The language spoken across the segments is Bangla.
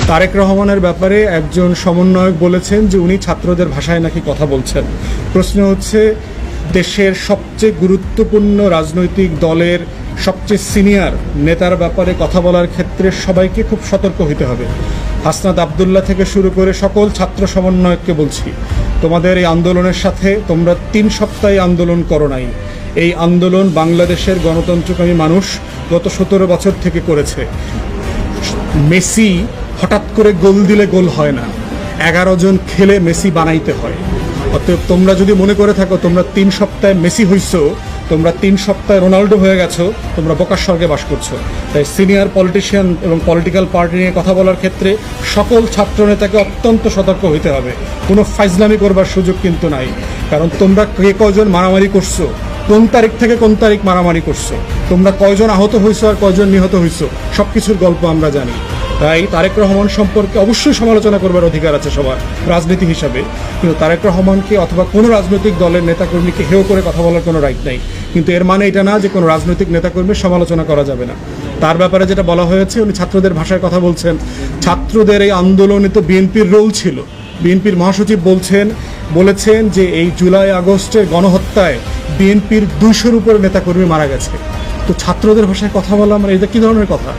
তারেক রহমানের ব্যাপারে একজন সমন্বয়ক বলেছেন যে উনি ছাত্রদের ভাষায় নাকি কথা বলছেন। প্রশ্ন হচ্ছে, দেশের সবচেয়ে গুরুত্বপূর্ণ রাজনৈতিক দলের সবচেয়ে সিনিয়র নেতার ব্যাপারে কথা বলার ক্ষেত্রে সবাইকে খুব সতর্ক হতে হবে। হাসনাত আবদুল্লাহ থেকে শুরু করে সকল ছাত্র সমন্বয়ককে বলছি, তোমাদের এই আন্দোলনের সাথে তোমরা 3 সপ্তাহে আন্দোলন করো নাই। এই আন্দোলন বাংলাদেশের গণতন্ত্রকামী মানুষ গত 17 বছর থেকে করেছে। মেসি হঠাৎ করে গোল দিলে গোল হয় না, 11 জন খেলে মেসি বানাইতে হয়। অতএব তোমরা যদি মনে করে থাকো তোমরা 3 সপ্তাহে মেসি হইছো, তোমরা 3 সপ্তাহে রোনাল্ডো হয়ে গেছো, তোমরা বোকার স্বর্গে বাস করছো। তাই সিনিয়র পলিটিশিয়ান এবং পলিটিক্যাল পার্টি নিয়ে কথা বলার ক্ষেত্রে সকল ছাত্রনেতাকে অত্যন্ত সতর্ক হইতে হবে। কোনো ফাইজলামি করবার সুযোগ কিন্তু নাই। কারণ তোমরা কে কয়জন মারামারি করছো, কোন তারিখ থেকে কোন তারিখ মারামারি করছো, তোমরা কয়জন আহত হইছো আর কয়জন নিহত হইছো, সব কিছুর গল্প আমরা জানি। তাই তারেক রহমান সম্পর্কে অবশ্যই সমালোচনা করবার অধিকার আছে সবার রাজনীতি হিসাবে, কিন্তু তারেক রহমানকে অথবা কোনো রাজনৈতিক দলের নেতাকর্মীকে হেয় করে কথা বলার কোনো রাইট নাই। কিন্তু এর মানে এটা না যে কোনো রাজনৈতিক নেতাকর্মীর সমালোচনা করা যাবে না। তার ব্যাপারে যেটা বলা হয়েছে, উনি ছাত্রদের ভাষায় কথা বলছেন। ছাত্রদের এই আন্দোলনে তো বিএনপির রোল ছিল। বিএনপির মহাসচিব বলেছেন যে এই জুলাই আগস্টের গণহত্যায় বিএনপির 200-র উপরে নেতাকর্মী মারা গেছে। তো ছাত্রদের ভাষায় কথা বলা মানে এটা কী ধরনের কথা?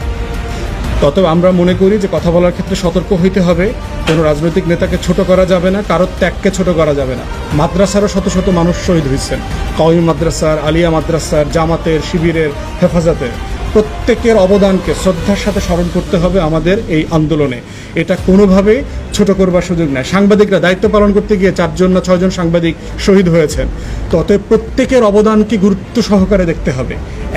তত আমরা মনে করি যে কথা বলার ক্ষেত্রে সতর্ক হইতে হবে। কোনো রাজনৈতিক নেতাকে ছোট করা যাবে না, কারোর ত্যাগকে ছোট করা যাবে না। মাদ্রাসারও শত শত মানুষ শহীদ হয়েছেন, কওমি মাদ্রাসার, আলিয়া মাদ্রাসার, জামাতের, শিবিরের, হেফাজতের। প্রত্যেকের অবদানকে শ্রদ্ধার সাথে স্মরণ করতে হবে আমাদের এই আন্দোলনে। এটা কোনোভাবে ছোট করবার সুযোগ নেই। সাংবাদিকরা দায়িত্ব পালন করতে গিয়ে 4 জন না 6 জন সাংবাদিক শহীদ হয়েছেন। তো অতএব প্রত্যেকের অবদানকে গুরুত্ব সহকারে দেখতে হবে।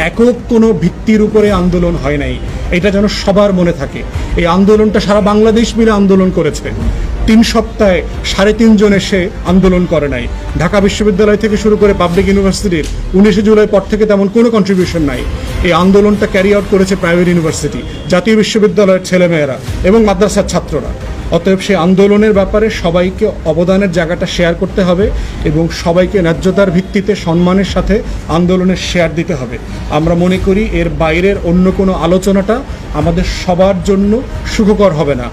একক কোনো ভিত্তির উপরে আন্দোলন হয় নাই, এটা যেন সবার মনে থাকে। এই আন্দোলনটা সারা বাংলাদেশ মিলে আন্দোলন করেছে। 3 সপ্তাহে 3.5 জন এসে আন্দোলন করে নাই। ঢাকা বিশ্ববিদ্যালয় থেকে শুরু করে পাবলিক ইউনিভার্সিটির 19 জুলাই পর থেকে তেমন কোনো কন্ট্রিবিউশন নাই। এই আন্দোলনটা ক্যারি আউট করেছে প্রাইভেট ইউনিভার্সিটি, জাতীয় বিশ্ববিদ্যালয়ের ছেলেমেয়েরা এবং মাদ্রাসার ছাত্ররা। অতএব সেই আন্দোলনের ব্যাপারে সবাইকে অবদানের জায়গাটা শেয়ার করতে হবে এবং সবাইকে ন্যায্যতার ভিত্তিতে সম্মানের সাথে আন্দোলনের শেয়ার দিতে হবে। আমরা মনে করি এর বাইরের অন্য কোনো আলোচনাটা আমাদের সবার জন্য সুখকর হবে না।